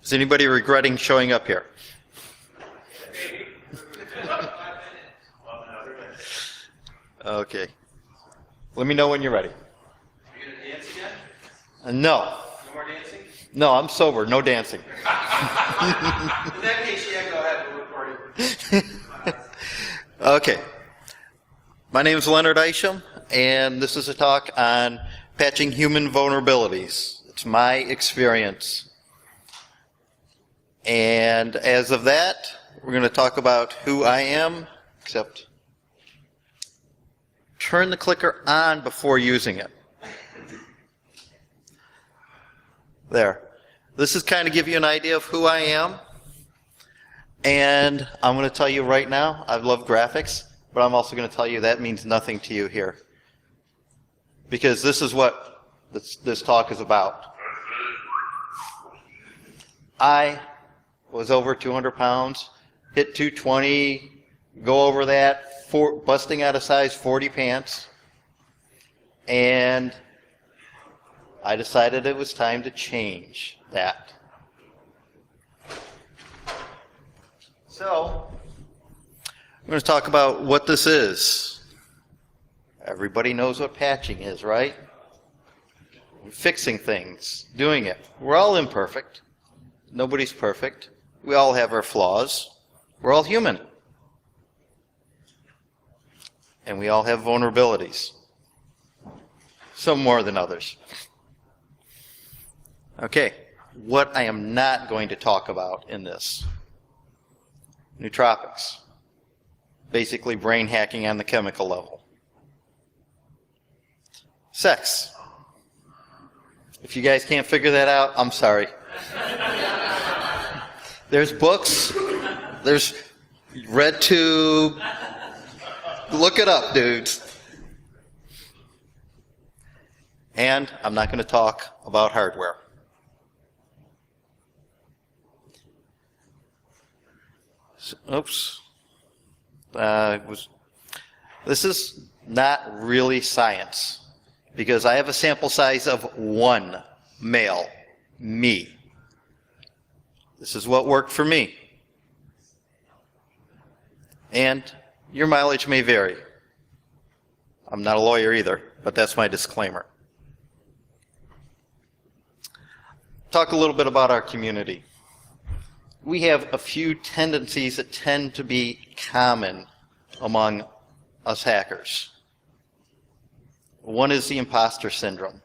Is anybody regretting showing up here? Okay. Let me know when you're ready. Are you going to dance again? No. No more dancing? No, I'm sober. No dancing. In that case, yeah, go ahead. We'll record it. Okay. My name is Leonard Isham, and this is a talk on patching human vulnerabilities. It's my experience. And as of that, we're going to talk about who I am, except turn the clicker on before using it. There. This is kind of give you an idea of who I am. And I'm going to tell you right now, I love graphics, but I'm also going to tell you that means nothing to you here. Because this is what this talk is about. I was over 200 pounds, hit 220, go over that, busting out of size 40 pants, and I decided it was time to change that. So, I'm going to talk about what this is. Everybody knows what patching is, right? Fixing things, doing it. We're all imperfect. Nobody's perfect. We all have our flaws. We're all human. And we all have vulnerabilities. Some more than others. Okay, what I am not going to talk about in this. Nootropics. Basically brain hacking on the chemical level. Sex. If you guys can't figure that out, I'm sorry. There's books. There's RedTube. Look it up, dudes. And I'm not going to talk about hardware. Oops. This is not really science because I have a sample size of 1 male, me. This is what worked for me. And your mileage may vary. I'm not a lawyer either, but that's my disclaimer. Talk a little bit about our community. We have a few tendencies that tend to be common among us hackers. One is the imposter syndrome.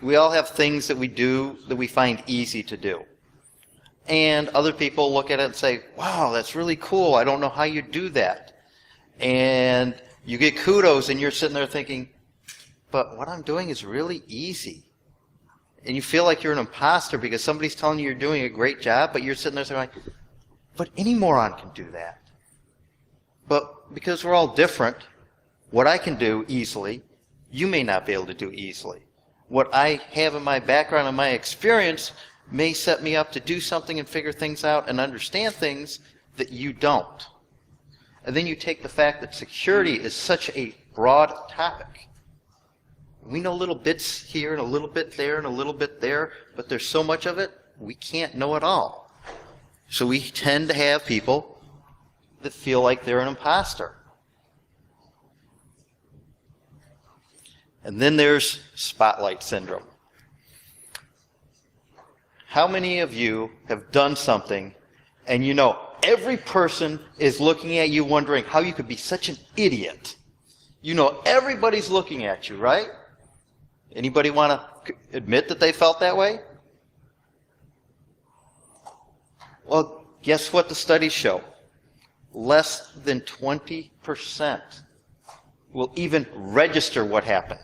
We all have things that we do that we find easy to do. And other people look at it and say, wow, that's really cool. I don't know how you do that. And you get kudos and you're sitting there thinking, but what I'm doing is really easy. And you feel like you're an imposter because somebody's telling you you're doing a great job, but you're sitting there saying, but any moron can do that. But because we're all different, what I can do easily, you may not be able to do easily. What I have in my background and my experience may set me up to do something and figure things out and understand things that you don't. And then you take the fact that security is such a broad topic. We know little bits here and a little bit there and a little bit there, but there's so much of it, we can't know it all. So we tend to have people that feel like they're an imposter. And then there's spotlight syndrome. How many of you have done something and you know every person is looking at you wondering how you could be such an idiot? You know everybody's looking at you, right? Anybody want to admit that they felt that way? Well, guess what the studies show? Less than 20% will even register what happened.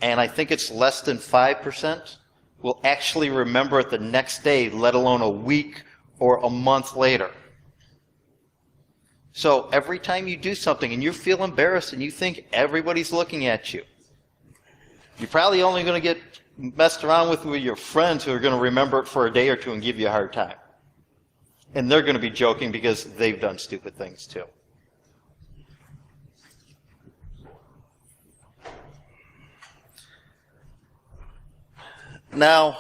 And I think it's less than 5% will actually remember it the next day, let alone a week or a month later. So every time you do something and you feel embarrassed and you think everybody's looking at you, you're probably only going to get messed around with your friends who are going to remember it for a day or two and give you a hard time. And they're going to be joking because they've done stupid things too. Now,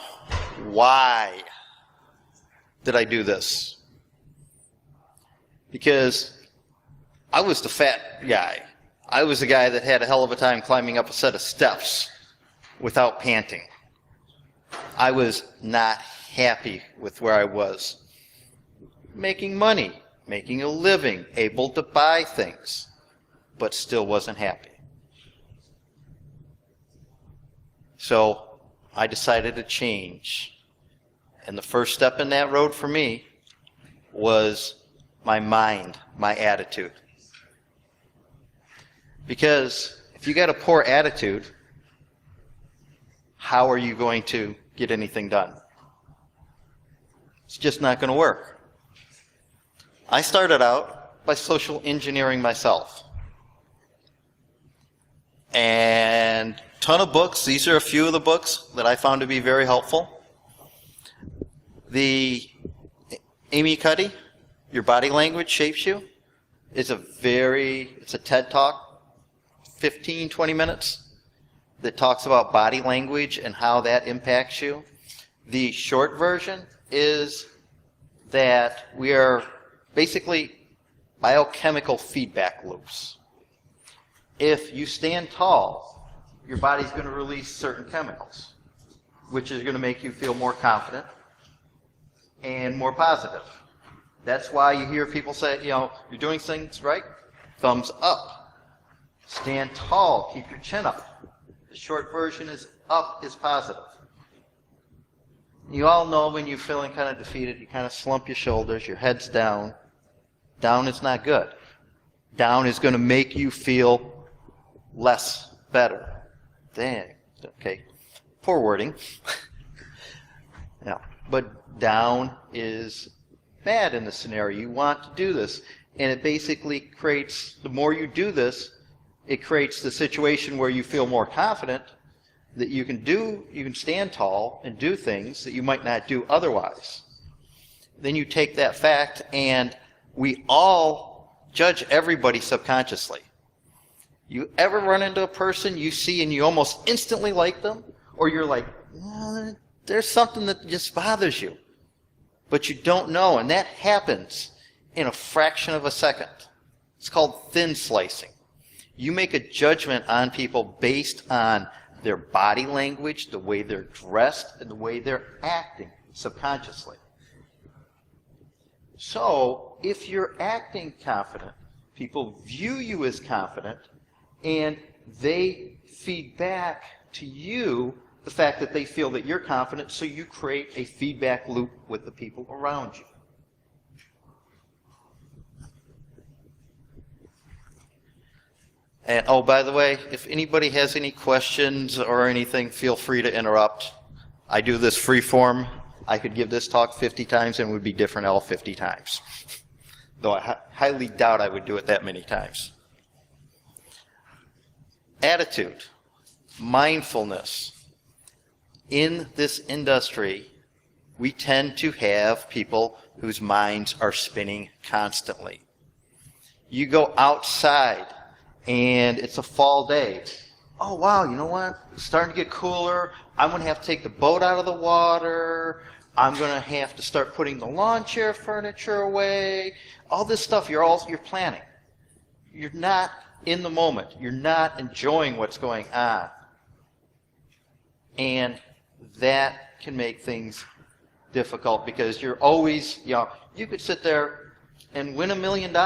why? did I do this? Because I was the fat guy. I was the guy that had a hell of a time climbing up a set of steps without panting. I was not happy with where I was. Making money, making a living, able to buy things, but still wasn't happy. So I decided to change. And the first step in that road for me was my mind, my attitude. Because if you got a poor attitude, how are you going to get anything done? It's just not going to work. I started out by social engineering myself. And ton of books. These are a few of the books that I found to be very helpful. The Amy Cuddy, Your Body Language Shapes You, it's a TED Talk, 15, 20 minutes, that talks about body language and how that impacts you. The short version is that we are basically biochemical feedback loops. If you stand tall, your body's going to release certain chemicals, which is going to make you feel more confident and more positive. That's why you hear people say, you're doing things right, thumbs up. Stand tall, keep your chin up. The short version is up is positive. You all know when you're feeling kind of defeated, you kind of slump your shoulders, your head's down. Down is not good. Down is going to make you feel less better. Dang. Okay. Poor wording. Yeah. But down is bad in this scenario. You want to do this. And it basically creates, the more you do this, it creates the situation where you feel more confident that you can stand tall and do things that you might not do otherwise. Then you take that fact, and we all judge everybody subconsciously. You ever run into a person you see and you almost instantly like them? Or you're like, there's something that just bothers you, but you don't know, and that happens in a fraction of a second. It's called thin slicing. You make a judgment on people based on their body language, the way they're dressed, and the way they're acting subconsciously. So, if you're acting confident, people view you as confident, and they feed back to you the fact that they feel that you're confident, so you create a feedback loop with the people around you. And oh, by the way, if anybody has any questions or anything, feel free to interrupt. I do this free form. I could give this talk 50 times and it would be different all 50 times. Though I highly doubt I would do it that many times. Attitude, mindfulness. In this industry, we tend to have people whose minds are spinning constantly. You go outside and it's a fall day. Oh, wow, you know what? It's starting to get cooler. I'm going to have to take the boat out of the water. I'm going to have to start putting the lawn chair furniture away. All this stuff you're planning. You're not in the moment. You're not enjoying what's going on. And that can make things difficult because you're always, you could sit there and win $1 million.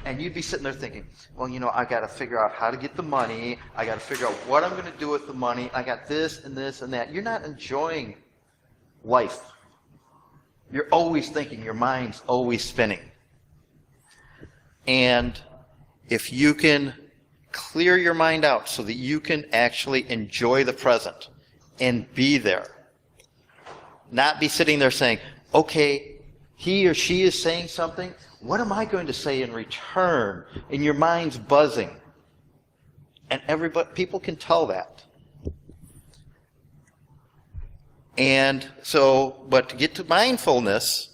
And you'd be sitting there thinking, well, I got to figure out how to get the money. I got to figure out what I'm going to do with the money. I got this and this and that. You're not enjoying life. You're always thinking. Your mind's always spinning. And if you can clear your mind out so that you can actually enjoy the present and be there, not be sitting there saying, okay, he or she is saying something. What am I going to say in return? And your mind's buzzing. And people can tell that. And so, but to get to mindfulness,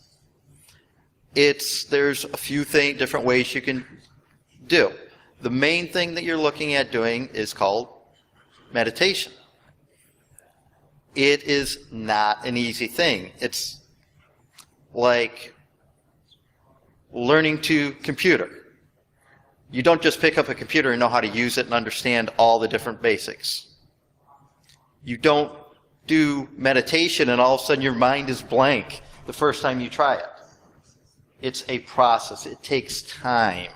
there's a few different ways you can do. The main thing that you're looking at doing is called meditation. It is not an easy thing. like learning to computer. You don't just pick up a computer and know how to use it and understand all the different basics. You don't do meditation and all of a sudden your mind is blank the first time you try it. It's a process. It takes time.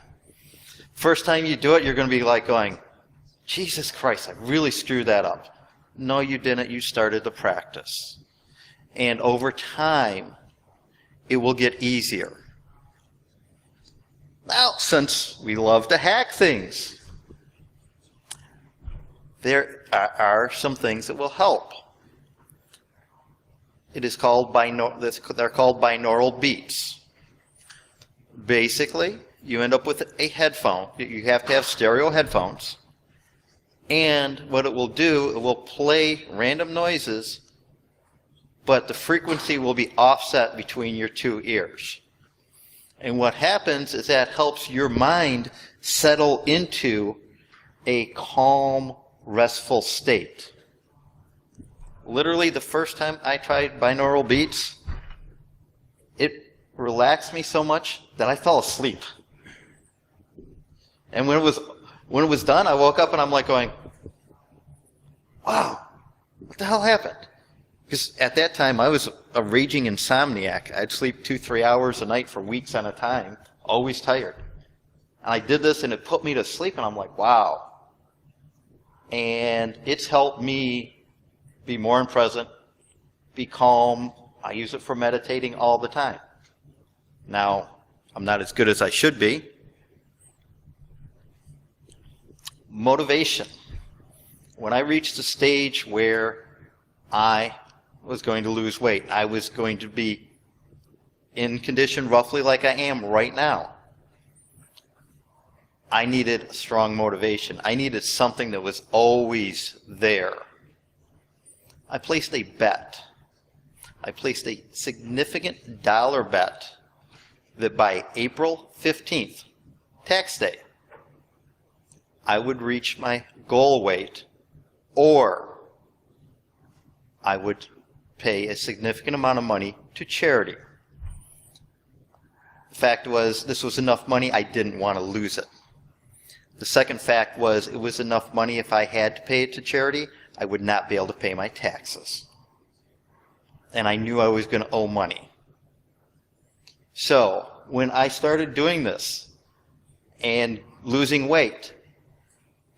First time you do it, you're going to be like going, Jesus Christ, I really screwed that up. No, you didn't. You started the practice. And over time, it will get easier. Now, since we love to hack things, there are some things that will help. It is called they're called binaural beats. Basically, you end up with a headphone. You have to have stereo headphones. And what it will do, it will play random noises, but the frequency will be offset between your two ears. And what happens is that helps your mind settle into a calm, restful state. Literally, the first time I tried binaural beats, it relaxed me so much that I fell asleep. And when it was done, I woke up and I'm like going, wow, what the hell happened? Because at that time, I was a raging insomniac. I'd sleep 2-3 hours a night for weeks on a time, always tired. And I did this and it put me to sleep and I'm like, wow. And it's helped me be more present, be calm. I use it for meditating all the time. Now, I'm not as good as I should be. Motivation. When I reached the stage where I was going to lose weight, I was going to be in condition roughly like I am right now. I needed strong motivation. I needed something that was always there. I placed a bet. I placed a significant dollar bet that by April 15th, tax day, I would reach my goal weight, or I would pay a significant amount of money to charity. The fact was, this was enough money, I didn't want to lose it. The second fact was, it was enough money if I had to pay it to charity, I would not be able to pay my taxes. And I knew I was going to owe money. So, when I started doing this and losing weight,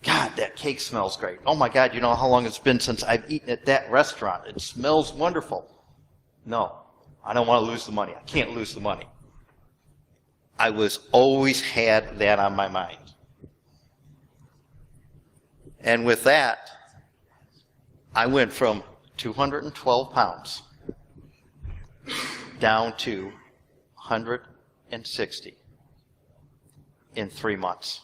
God, that cake smells great. Oh my God, you know how long it's been since I've eaten at that restaurant. It smells wonderful. No, I don't want to lose the money. I can't lose the money. I always had that on my mind. And with that, I went from 212 pounds down to 160 in 3 months.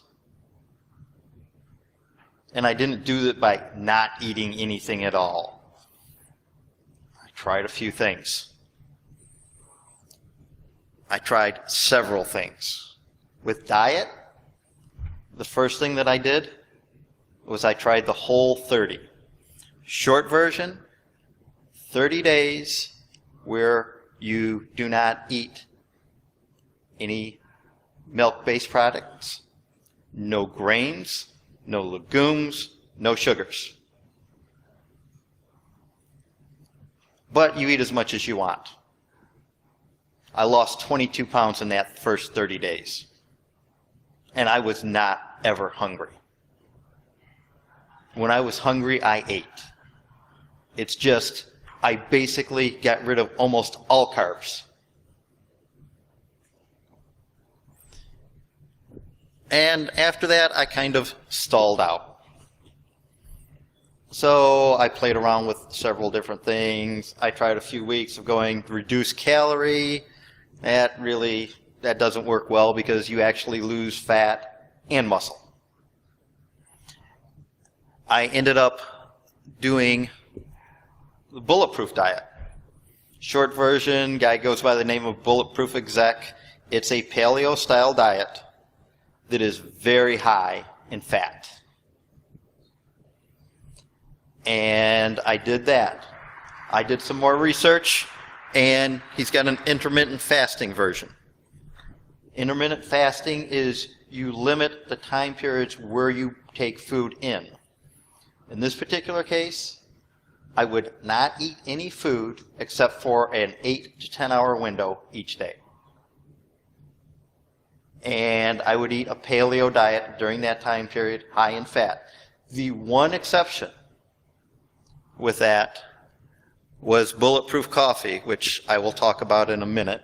And I didn't do it by not eating anything at all. I tried a few things. I tried several things. With diet, the first thing that I did was I tried the whole 30. Short version, 30 days where you do not eat any milk-based products, no grains, no legumes, no sugars. But you eat as much as you want. I lost 22 pounds in that first 30 days. And I was not ever hungry. When I was hungry, I ate. It's just, I basically got rid of almost all carbs. And after that, I kind of stalled out. So I played around with several different things. I tried a few weeks of going reduced calorie. That doesn't work well because you actually lose fat and muscle. I ended up doing the bulletproof diet. Short version, guy goes by the name of Bulletproof Exec. It's a paleo-style diet that is very high in fat. And I did that. I did some more research, And he's got an intermittent fasting version. Intermittent fasting is you limit the time periods where you take food in. In this particular case, I would not eat any food except for an 8 to 10 hour window each day. And I would eat a paleo diet during that time period, high in fat. The one exception with that was bulletproof coffee, which I will talk about in a minute.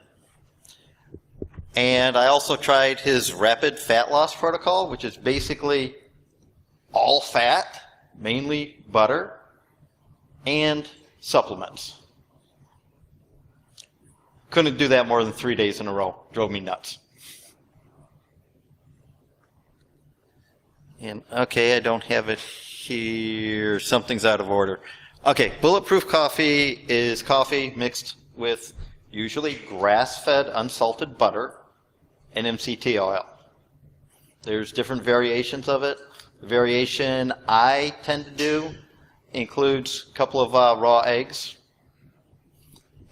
And I also tried his rapid fat loss protocol, which is basically all fat, mainly butter, and supplements. Couldn't do that more than 3 days in a row. Drove me nuts. And okay, I don't have it here. Something's out of order. Okay, bulletproof coffee is coffee mixed with usually grass-fed unsalted butter and MCT oil. There's different variations of it. The variation I tend to do includes a couple of raw eggs,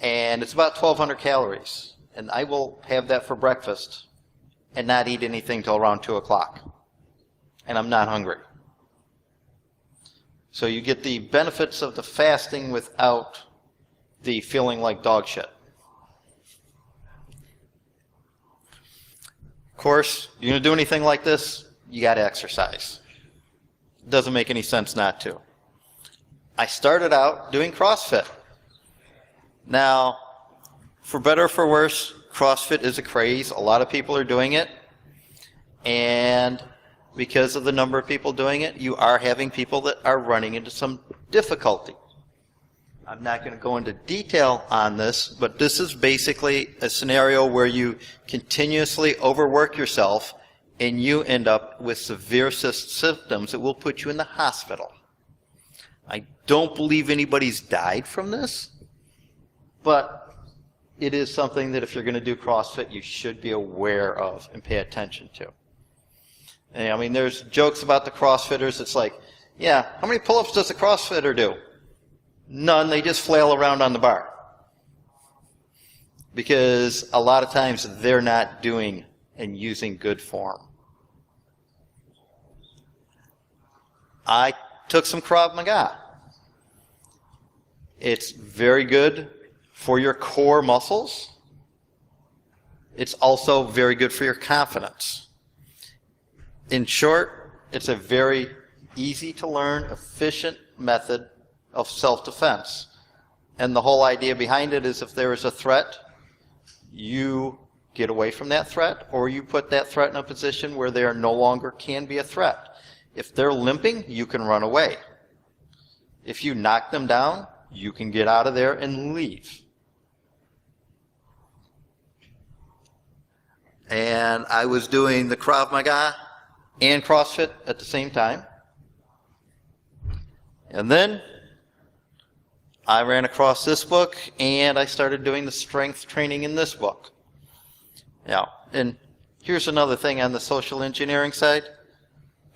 and it's about 1,200 calories. And I will have that for breakfast and not eat anything till around 2 o'clock. And I'm not hungry. So you get the benefits of the fasting without the feeling like dog shit. Of course, you're going to do anything like this, you got to exercise. It doesn't make any sense not to. I started out doing CrossFit. Now, for better or for worse, CrossFit is a craze. A lot of people are doing it. And because of the number of people doing it, you are having people that are running into some difficulty. I'm not going to go into detail on this, but this is basically a scenario where you continuously overwork yourself and you end up with severe symptoms that will put you in the hospital. I don't believe anybody's died from this, but it is something that if you're going to do CrossFit, you should be aware of and pay attention to. And, I mean, there's jokes about the CrossFitters. It's like, yeah, how many pull-ups does a CrossFitter do? None. They just flail around on the bar. Because a lot of times they're not doing and using good form. I took some Krav Maga. It's very good for your core muscles. It's also very good for your confidence. In short, it's a very easy to learn, efficient method of self-defense. And the whole idea behind it is if there is a threat, you get away from that threat, or you put that threat in a position where there no longer can be a threat. If they're limping, you can run away. If you knock them down, you can get out of there and leave. And I was doing the Krav Maga and CrossFit at the same time. And then I ran across this book and I started doing the strength training in this book. Now, and here's another thing on the social engineering side.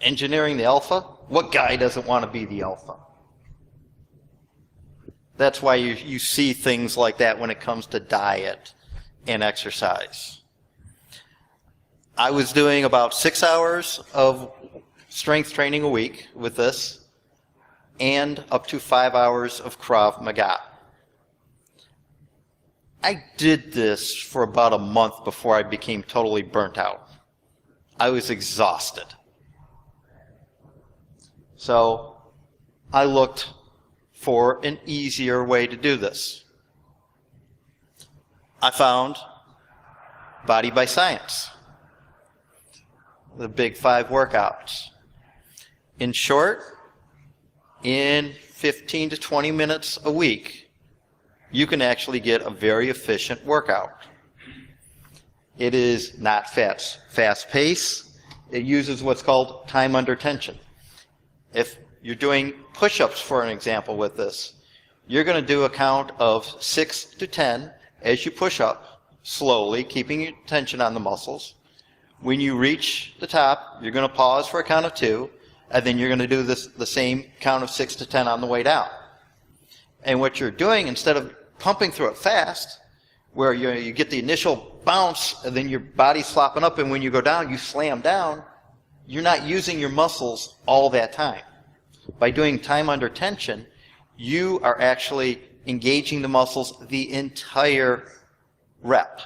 Engineering the alpha. What guy doesn't want to be the alpha? That's why you see things like that when it comes to diet and exercise. I was doing about 6 hours of strength training a week with this, and up to 5 hours of Krav Maga. I did this for about a month before I became totally burnt out. I was exhausted. So I looked for an easier way to do this. I found Body by Science, the Big 5 workouts. In short, in 15 to 20 minutes a week, you can actually get a very efficient workout. It is not fast pace. It uses what's called time under tension. If you're doing push-ups, for an example, with this, you're going to do a count of 6 to 10 as you push up, slowly, keeping your tension on the muscles. When you reach the top, you're going to pause for a count of 2, and then you're going to do the same count of 6 to 10 on the way down. And what you're doing, instead of pumping through it fast, where you get the initial bounce, and then your body's flopping up, and when you go down, you slam down, you're not using your muscles all that time. By doing time under tension, you are actually engaging the muscles the entire rep.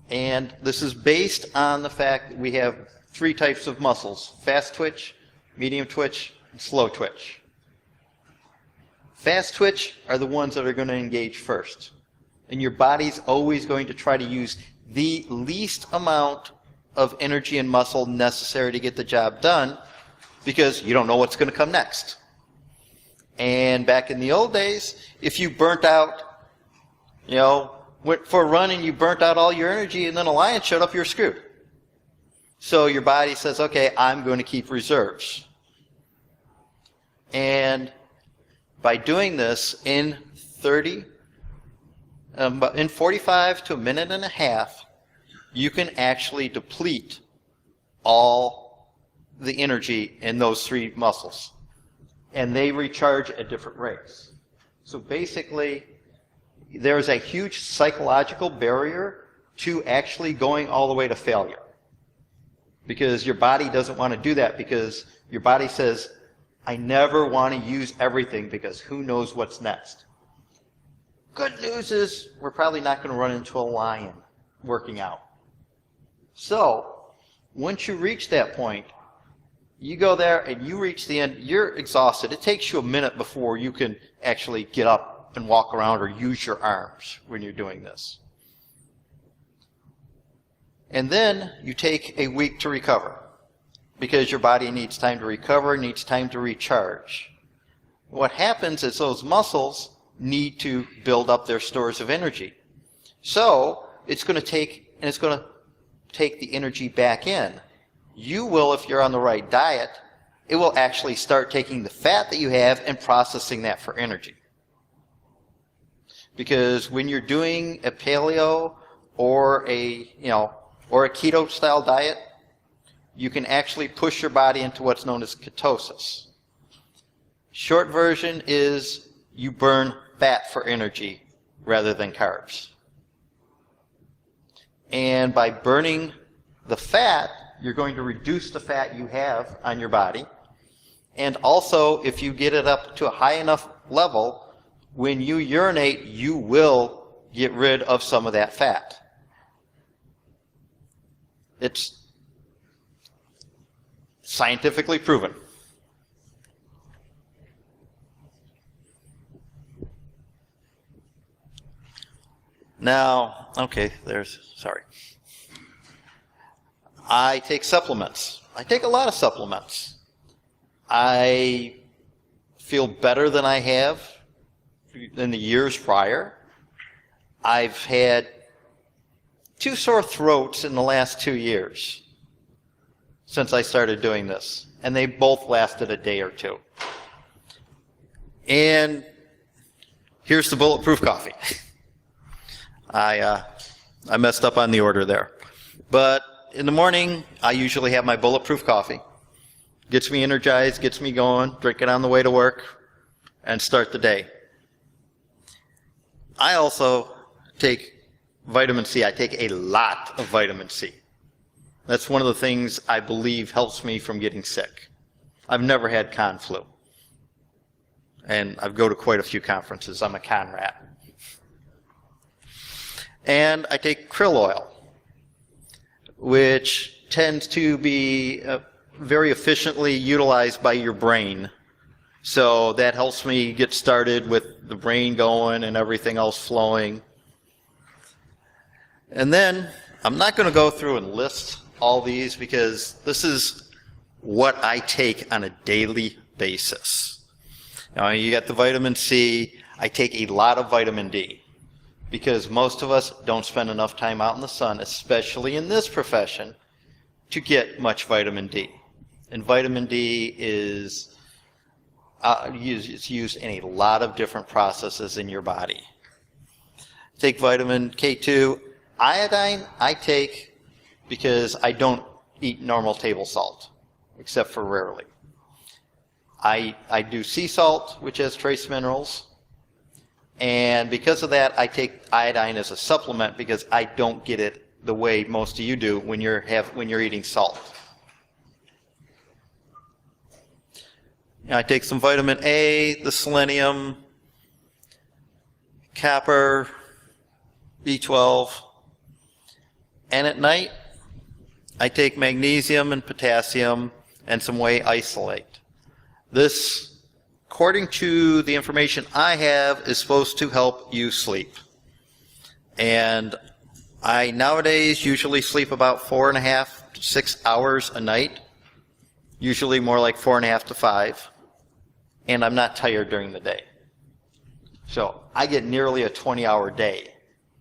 And this is based on the fact that we have 3 types of muscles: fast twitch, medium twitch, and slow twitch. Fast twitch are the ones that are going to engage first. And your body's always going to try to use the least amount of energy and muscle necessary to get the job done, because you don't know what's going to come next. And back in the old days, if you burnt out, went for a run and you burnt out all your energy and then a lion showed up, you're screwed. So your body says, okay, I'm going to keep reserves. And by doing this in 45 to a minute and a half, you can actually deplete all the energy in those 3 muscles. And they recharge at different rates. So basically, there's a huge psychological barrier to actually going all the way to failure. Because your body doesn't want to do that, because your body says, I never want to use everything because who knows what's next. Good news is we're probably not going to run into a lion working out. So once you reach that point, you go there and you reach the end, you're exhausted. It takes you a minute before you can actually get up and walk around or use your arms when you're doing this. And then you take a week to recover, because your body needs time to recover, needs time to recharge. What happens is those muscles need to build up their stores of energy. So it's going to take the energy back in. You will, if you're on the right diet, it will actually start taking the fat that you have and processing that for energy. Because when you're doing a paleo or a keto style diet, you can actually push your body into what's known as ketosis. Short version is you burn fat for energy rather than carbs. And by burning the fat, you're going to reduce the fat you have on your body. And also, if you get it up to a high enough level, when you urinate, you will get rid of some of that fat. It's scientifically proven. Now, okay, sorry. I take supplements. I take a lot of supplements. I feel better than I have in the years prior. I've had 2 sore throats in the last 2 years since I started doing this, and they both lasted a day or 2. And here's the bulletproof coffee. I messed up on the order there. But in the morning, I usually have my bulletproof coffee. Gets me energized, gets me going, drink it on the way to work, and start the day. I also take vitamin C. I take a lot of vitamin C. That's one of the things I believe helps me from getting sick. I've never had con flu. And I go to quite a few conferences. I'm a con rat. And I take krill oil, which tends to be very efficiently utilized by your brain. So that helps me get started with the brain going and everything else flowing. And then, I'm not going to go through and list all these because this is what I take on a daily basis. Now, you got the vitamin C. I take a lot of vitamin D because most of us don't spend enough time out in the sun, especially in this profession, to get much vitamin D. And vitamin D is used in a lot of different processes in your body. Take vitamin K2. Iodine I take because I don't eat normal table salt, except for rarely. I do sea salt, which has trace minerals. And because of that, I take iodine as a supplement because I don't get it the way most of you do when you're eating salt. And I take some vitamin A, the selenium, copper, B12, and at night I take magnesium and potassium and some whey isolate. This, according to the information I have, is supposed to help you sleep. And I nowadays usually sleep about 4.5 to 6 hours a night, usually more like 4.5 to 5, and I'm not tired during the day. So I get nearly a 20-hour day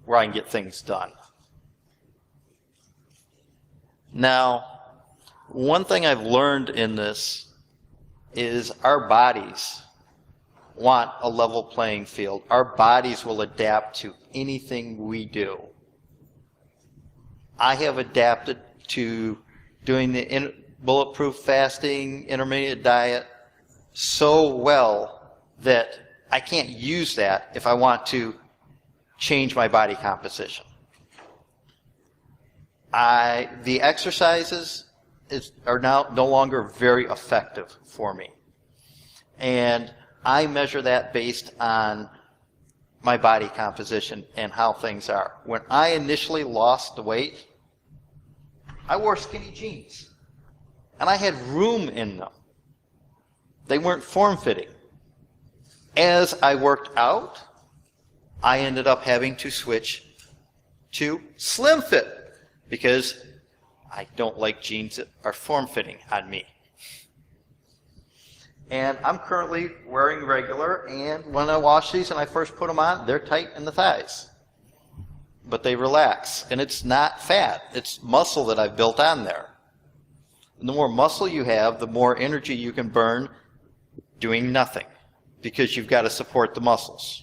where I can get things done. Now, one thing I've learned in this is our bodies want a level playing field. Our bodies will adapt to anything we do. I have adapted to doing the bulletproof fasting, intermittent diet so well that I can't use that if I want to change my body composition. The exercises are now no longer very effective for me. And I measure that based on my body composition and how things are. When I initially lost the weight, I wore skinny jeans. And I had room in them. They weren't form-fitting. As I worked out, I ended up having to switch to slim fit because I don't like jeans that are form-fitting on me. And I'm currently wearing regular, and when I wash these and I first put them on, they're tight in the thighs. But they relax, and it's not fat. It's muscle that I've built on there. And the more muscle you have, the more energy you can burn doing nothing, because you've got to support the muscles.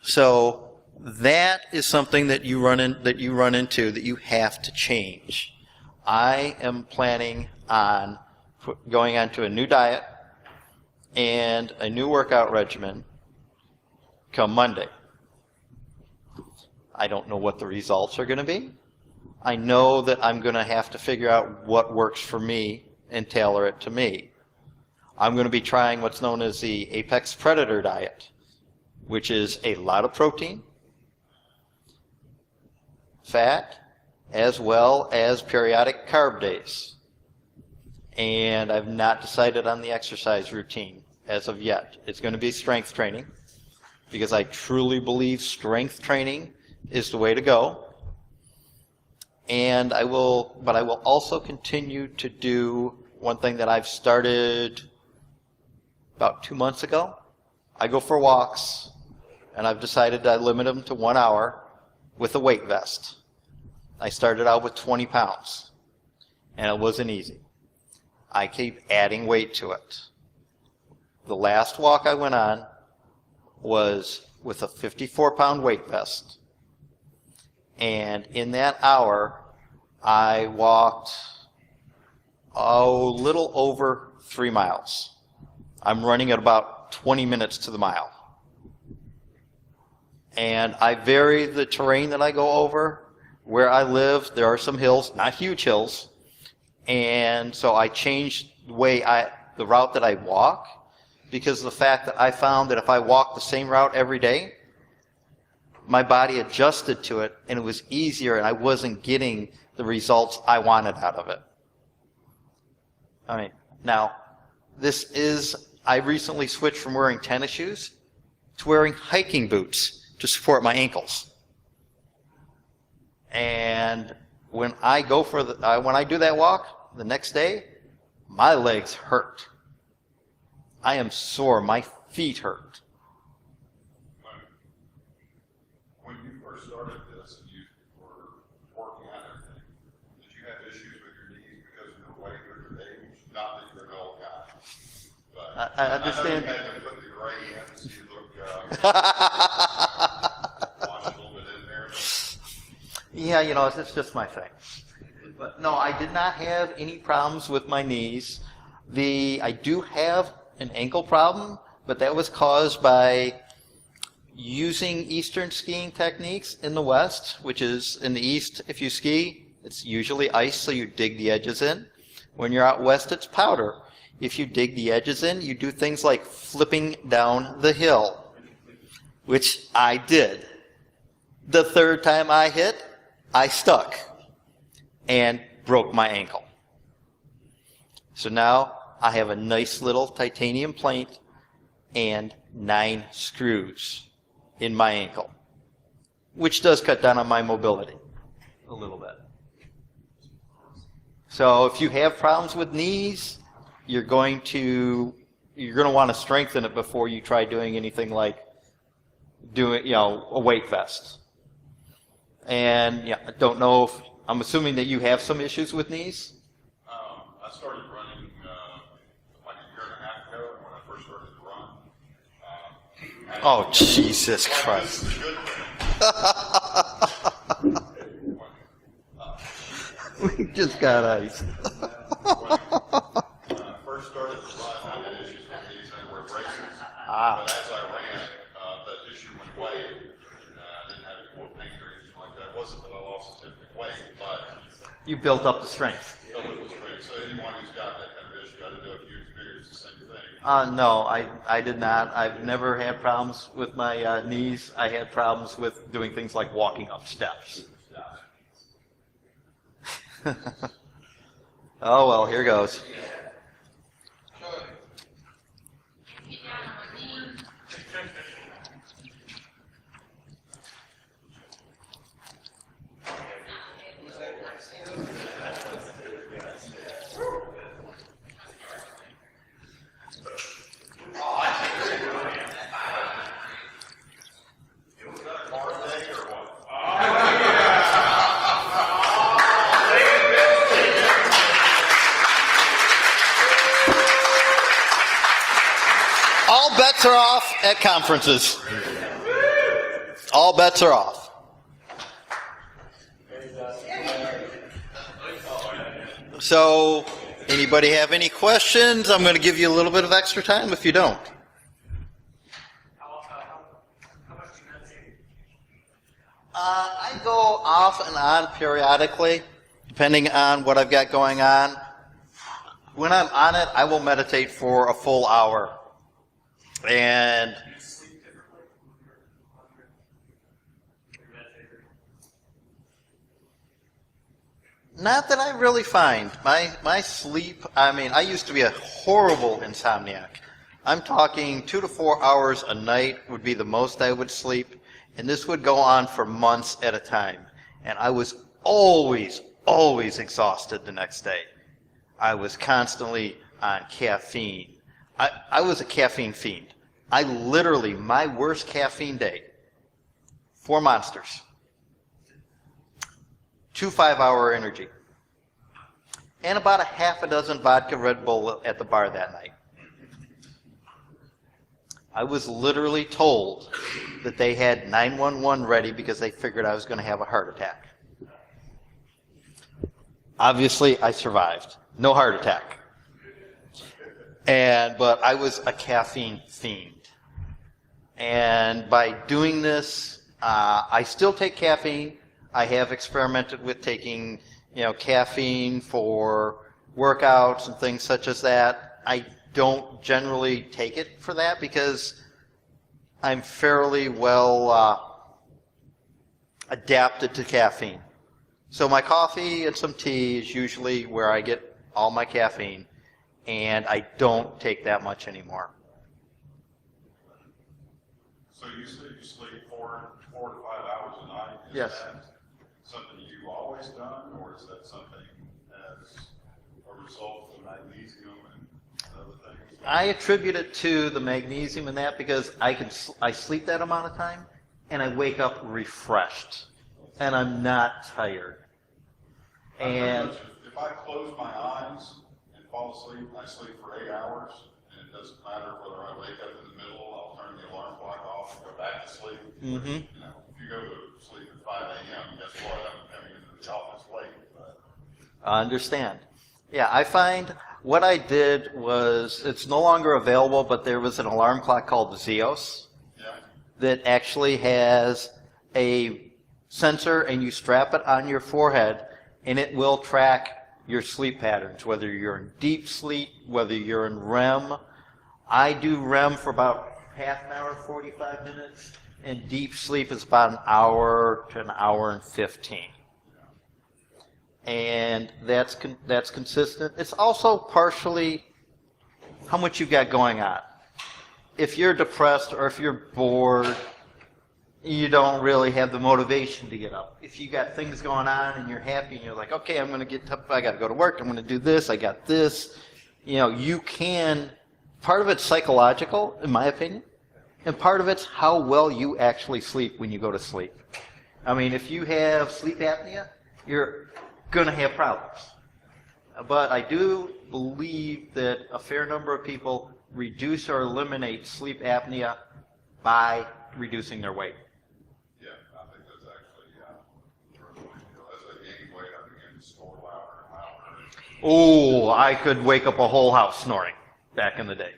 So that is something that you run into that you have to change. I am planning on going on to a new diet and a new workout regimen come Monday. I don't know what the results are going to be. I know that I'm going to have to figure out what works for me and tailor it to me. I'm going to be trying what's known as the Apex Predator diet, which is a lot of protein, fat, as well as periodic carb days. And I've not decided on the exercise routine as of yet. It's going to be strength training because I truly believe strength training is the way to go. And I will also continue to do one thing that I've started about 2 months ago. I go for walks, and I've decided I limit them to 1 hour with a weight vest. I started out with 20 pounds, and it wasn't easy. I keep adding weight to it. The last walk I went on was with a 54-pound weight vest. And in that hour, I walked a little over 3 miles. I'm running at about 20 minutes to the mile. And I vary the terrain that I go over. Where I live, there are some hills, not huge hills. And so I changed the route that I walk because of the fact that I found that if I walked the same route every day, my body adjusted to it and it was easier and I wasn't getting the results I wanted out of it. I mean, now, I recently switched from wearing tennis shoes to wearing hiking boots to support my ankles. And when I do that walk the next day, my legs hurt. I am sore. My feet hurt. When you first started this and you were working on everything, did you have issues with your knees because of your weight or your age? Not that you're an old guy, but I understand. I know you had to put the gray in so you look watch a little bit in there. Yeah, it's just my thing. But no, I did not have any problems with my knees. I do have an ankle problem, but that was caused by using Eastern skiing techniques in the West, which is in the East, if you ski, it's usually ice, so you dig the edges in. When you're out West, it's powder. If you dig the edges in, you do things like flipping down the hill, which I did. The third time I hit, I stuck and broke my ankle. So now I have a nice little titanium plate and 9 screws in my ankle, which does cut down on my mobility a little bit. So if you have problems with knees, you're going to want to strengthen it before you try doing anything like doing, a weight vest. And I don't know if, I'm assuming that you have some issues with knees. I started running like a year and a half ago when I first started to run. Oh, Jesus Christ. We just got ice. When I first started to run, I had issues with knees and were braces. But as I ran, that issue went away. I didn't have any more pain or anything like that. It wasn't that I lost significant weight, but You built up the strength. built up the strength. So anyone who's got that kind of issue, I don't know if you experienced the same thing. No, I did not. I've never had problems with my knees. I had problems with doing things like walking up steps. Oh, well, here goes. All bets are off at conferences. All bets are off. So, anybody have any questions? I'm going to give you a little bit of extra time if you don't. I go off and on periodically, depending on what I've got going on. When I'm on it, I will meditate for a full hour. And not that I really find. My sleep, I used to be a horrible insomniac. I'm talking 2 to 4 hours a night would be the most I would sleep. And this would go on for months at a time. And I was always exhausted the next day. I was constantly on caffeine. I was a caffeine fiend. I literally, my worst caffeine day, 4 Monsters, 2 5-hour energy, and about a half a dozen vodka Red Bull at the bar that night. I was literally told that they had 911 ready because they figured I was going to have a heart attack. Obviously, I survived. No heart attack. But I was a caffeine fiend. And by doing this, I still take caffeine. I have experimented with taking, caffeine for workouts and things such as that. I don't generally take it for that because I'm fairly well adapted to caffeine. So my coffee and some tea is usually where I get all my caffeine. And I don't take that much anymore. So you say you sleep 4 to 5 hours a night? Yes. Is that something you've always done, or is that something as a result of magnesium and other things? I attribute it to the magnesium and that because I sleep that amount of time and I wake up refreshed and I'm not tired. And if I close my eyes fall asleep, I sleep for 8 hours, and it doesn't matter whether I wake up in the middle, I'll turn the alarm clock off and go back to sleep. Mm-hmm. If you go to sleep at 5 a.m., guess what? I'm coming into the office late. But I understand. Yeah, I find what I did was, it's no longer available, but there was an alarm clock called the Zeos that actually has a sensor, and you strap it on your forehead, and it will track your sleep patterns, whether you're in deep sleep, whether you're in REM. I do REM for about half an hour, 45 minutes, and deep sleep is about an hour to an hour and 15. And that's consistent. It's also partially how much you've got going on. If you're depressed or if you're bored, you don't really have the motivation to get up. If you got things going on and you're happy and you're like, okay, I'm going to get up, I got to go to work, I'm going to do this, I got this. You know, you can, part of it's psychological, in my opinion, and part of it's how well you actually sleep when you go to sleep. I mean, if you have sleep apnea, you're going to have problems. But I do believe that a fair number of people reduce or eliminate sleep apnea by reducing their weight. Yeah, I think that's actually, as I gain weight, I begin to snore louder and louder. Oh, I could wake up a whole house snoring back in the day.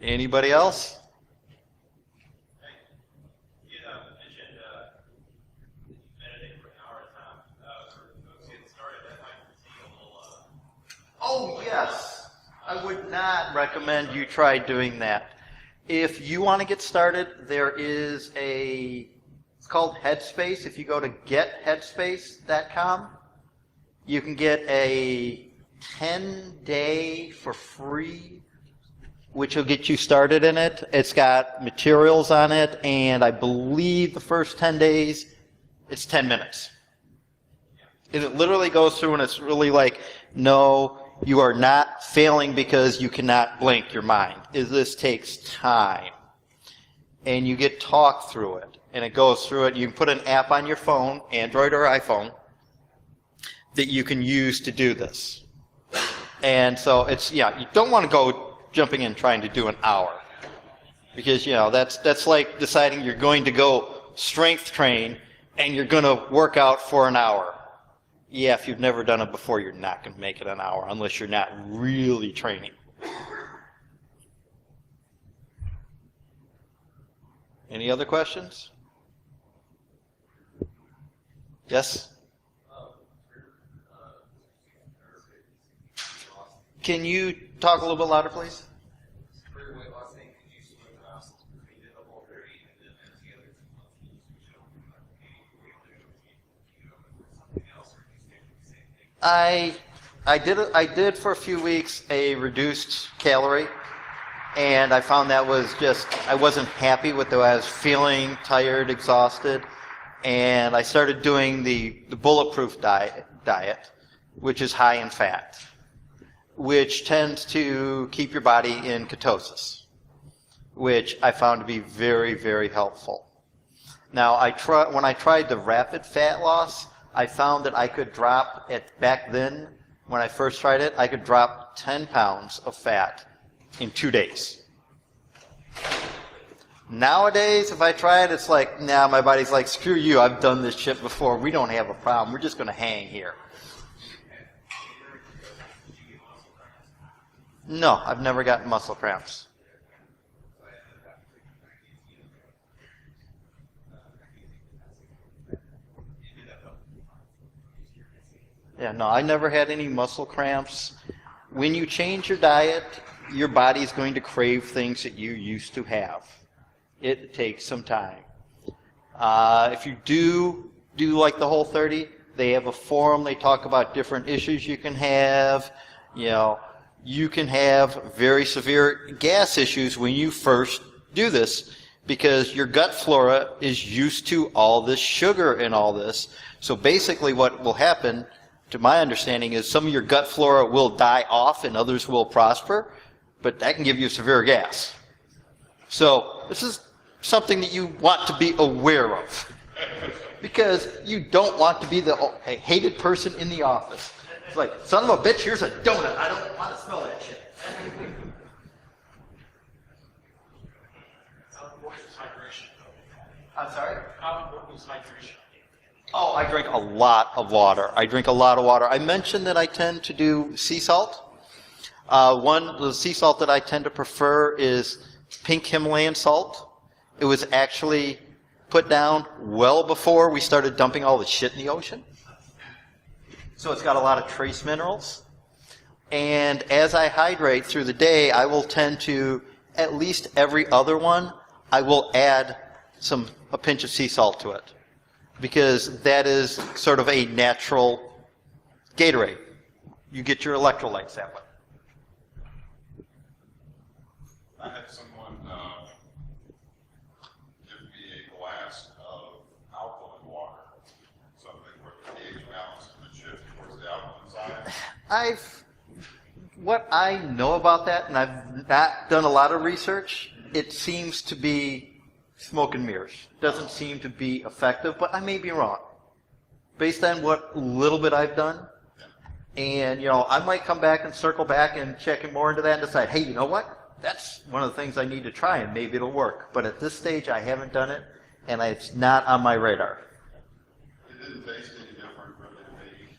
Anybody else? You mentioned meditate for an hour at a time. For folks getting started, that might be a little. Oh, yes. I would not recommend you try doing that. If you want to get started, there is it's called Headspace. If you go to getheadspace.com, you can get a 10-day for free, which will get you started in it. It's got materials on it, and I believe the first 10 days, it's 10 minutes. And it literally goes through, and it's really like, no, you are not failing because you cannot blank your mind. This takes time. And you get talked through it. And it goes through it. You can put an app on your phone, Android or iPhone, that you can use to do this. And so it's, yeah, you don't want to go jumping in trying to do an hour. Because, that's like deciding you're going to go strength train and you're going to work out for an hour. Yeah, if you've never done it before, you're not going to make it an hour unless you're not really training. Any other questions? Yes? Can you talk a little bit louder, please? I did for a few weeks a reduced calorie, and I found that was just, I wasn't happy with the way I was feeling, tired, exhausted, and I started doing the bulletproof diet, which is high in fat, which tends to keep your body in ketosis, which I found to be very, very helpful. Now, when I tried the rapid fat loss, I found that I could drop, back then, when I first tried it, I could drop 10 pounds of fat in 2 days. Nowadays, if I try it, it's like, nah, my body's like, screw you, I've done this shit before, we don't have a problem, we're just going to hang here. No, I've never gotten muscle cramps. Yeah, no, I never had any muscle cramps. When you change your diet, your body's going to crave things that you used to have. It takes some time. If you do like the Whole30, they have a forum. They talk about different issues you can have. You can have very severe gas issues when you first do this because your gut flora is used to all this sugar and all this. So basically what will happen, to my understanding, is some of your gut flora will die off and others will prosper, but that can give you severe gas. So this is something that you want to be aware of because you don't want to be the hated person in the office. It's like, son of a bitch, here's a donut. I don't want to smell that shit. I'm sorry? How important is hydration? Oh, I drink a lot of water. I mentioned that I tend to do sea salt. The sea salt that I tend to prefer is pink Himalayan salt. It was actually put down well before we started dumping all the shit in the ocean. So it's got a lot of trace minerals. And as I hydrate through the day, I will tend to, at least every other one, I will add a pinch of sea salt to it. Because that is sort of a natural Gatorade. You get your electrolytes that way. I had someone give me a glass of alkaline water, something where the pH balance would shift towards the alkaline side. What I know about that, and I've not done a lot of research, it seems to be smoke and mirrors. Doesn't seem to be effective, but I may be wrong. Based on what little bit I've done, and I might come back and circle back and check more into that and decide, hey, you know what? That's one of the things I need to try, and maybe it'll work. But at this stage, I haven't done it, and it's not on my radar. It didn't taste any different really to me.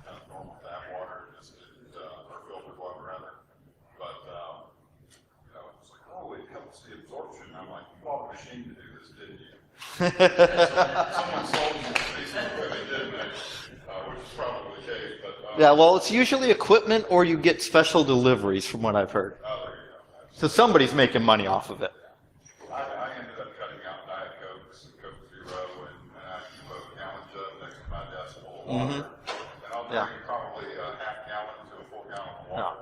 Kind of normal tap water, just didn't, or filtered water rather. But it's like, oh, it helps the absorption. I'm like, you bought a machine to do this, didn't you? Someone sold me the piece of equipment, didn't they? Which is probably the case. But, Yeah, well, it's usually equipment or you get special deliveries from what I've heard. there you go. So somebody's making money off of it. I ended up cutting out Diet Cokes and Coke Zero, and I keep a gallon jug next to my desk full of water. And I'll drink probably a half gallon to a full gallon of water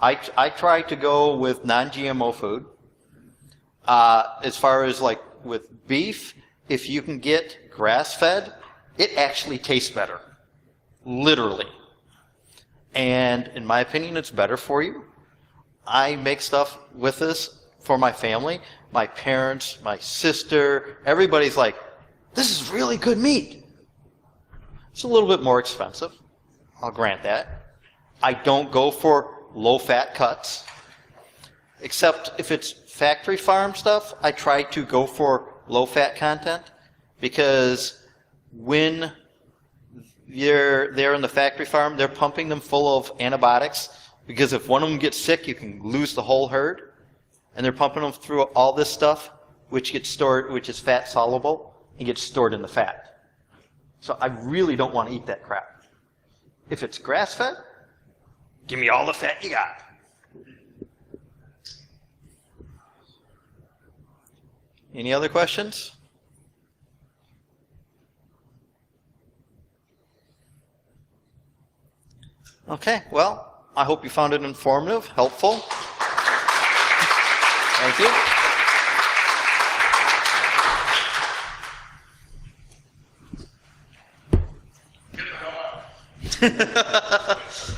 a day. I try to go with non-GMO food. As far as like with beef, if you can get grass-fed, it actually tastes better. Literally. And in my opinion, it's better for you. I make stuff with this for my family, my parents, my sister. Everybody's like, this is really good meat. It's a little bit more expensive. I'll grant that. I don't go for low-fat cuts. Except if it's factory farm stuff, I try to go for low-fat content. Because when they're in the factory farm, they're pumping them full of antibiotics. Because if one of them gets sick, you can lose the whole herd. And they're pumping them through all this stuff, which gets stored, which is fat soluble, and gets stored in the fat. So I really don't want to eat that crap. If it's grass-fed, give me all the fat you got. Any other questions? Okay, well, I hope you found it informative, helpful. Thank you. Get the hell out.